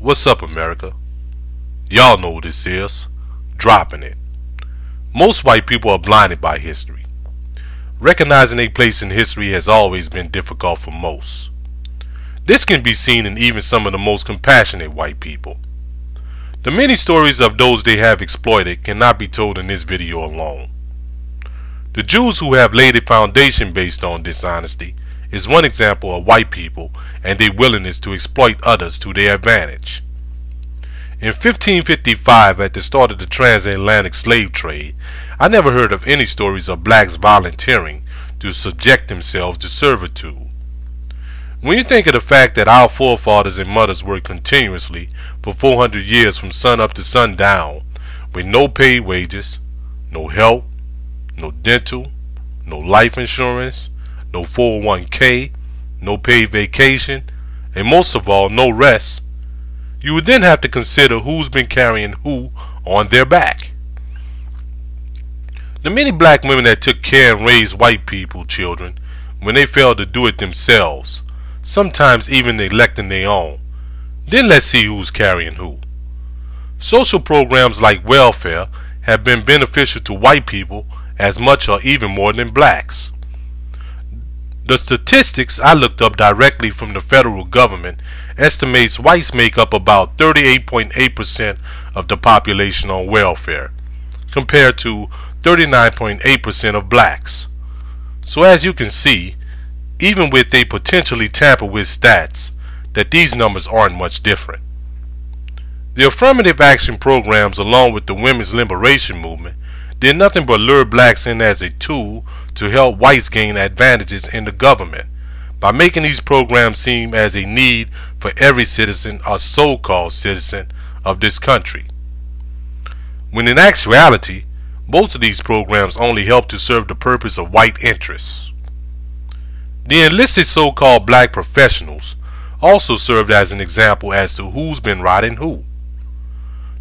What's up, America? Y'all know what this is. Dropping it. Most white people are blinded by history. Recognizing a place in history has always been difficult for most. This can be seen in even some of the most compassionate white people. The many stories of those they have exploited cannot be told in this video alone. The Jews who have laid a foundation based on dishonesty is one example of white people and their willingness to exploit others to their advantage. In 1555, at the start of the transatlantic slave trade, I never heard of any stories of blacks volunteering to subject themselves to servitude. When you think of the fact that our forefathers and mothers worked continuously for 400 years from sun up to sundown with no paid wages, no help, no dental, no life insurance, no 401k, no paid vacation, and most of all, no rest, you would then have to consider who's been carrying who on their back. The many black women that took care and raised white people children when they failed to do it themselves, sometimes even neglecting their own. Then let's see who's carrying who. Social programs like welfare have been beneficial to white people as much or even more than blacks. The statistics I looked up directly from the federal government estimates whites make up about 38.8% of the population on welfare, compared to 39.8% of blacks. So as you can see, even with they potentially tamper with stats, that these numbers aren't much different. The affirmative action programs along with the women's liberation movement did nothing but lure blacks in as a tool to help whites gain advantages in the government by making these programs seem as a need for every citizen or so-called citizen of this country, when in actuality most of these programs only help to serve the purpose of white interests. The enlisted so-called black professionals also served as an example as to who's been rotting who.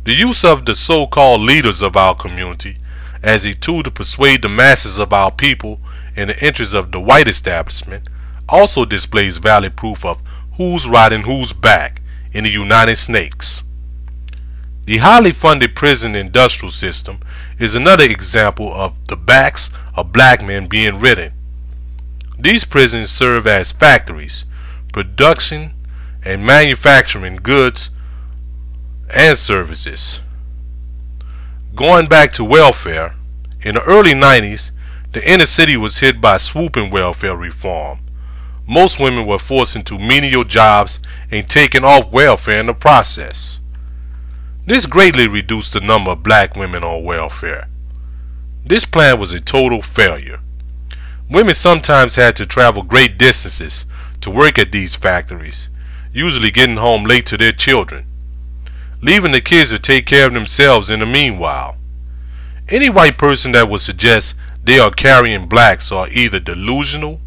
The use of the so-called leaders of our community as a tool to persuade the masses of our people in the interest of the white establishment also displays valid proof of who's riding who's back in the United Snakes. The highly funded prison industrial system is another example of the backs of black men being ridden. These prisons serve as factories, production and manufacturing goods and services. Going back to welfare, in the early 90s, the inner city was hit by swooping welfare reform. Most women were forced into menial jobs and taken off welfare in the process. This greatly reduced the number of black women on welfare. This plan was a total failure. Women sometimes had to travel great distances to work at these factories, usually getting home late to their children, leaving the kids to take care of themselves in the meanwhile. Any white person that would suggest they are carrying blacks are either delusional,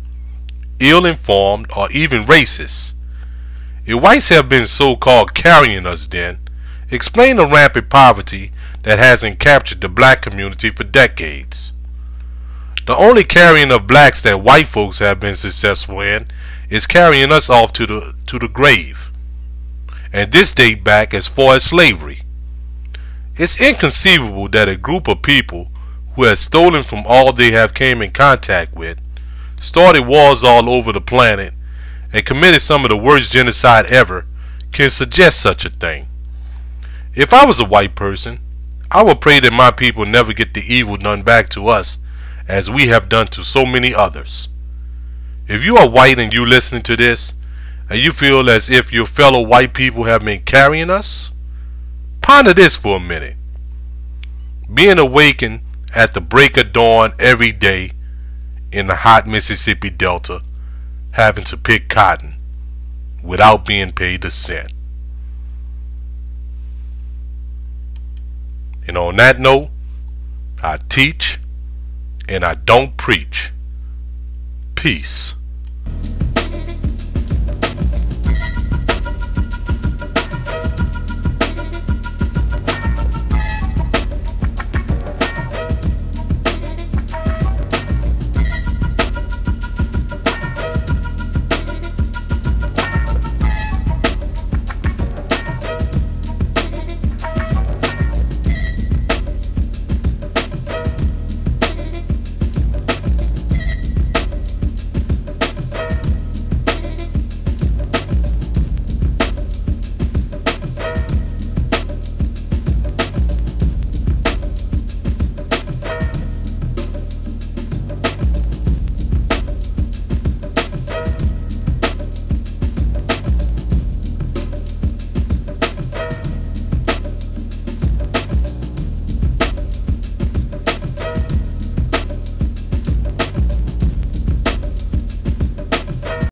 ill-informed, or even racist. If whites have been so-called carrying us, then explain the rampant poverty that hasn't captured the black community for decades. The only carrying of blacks that white folks have been successful in is carrying us off to the grave, and this date back as far as slavery. It's inconceivable that a group of people who have stolen from all they have came in contact with, started wars all over the planet, and committed some of the worst genocide ever can suggest such a thing. If I was a white person, I would pray that my people never get the evil done back to us as we have done to so many others. If you are white and you listening to this, and you feel as if your fellow white people have been carrying us, ponder this for a minute. Being awakened at the break of dawn every day in the hot Mississippi Delta, having to pick cotton without being paid a cent. And on that note, I teach and I don't preach. Peace.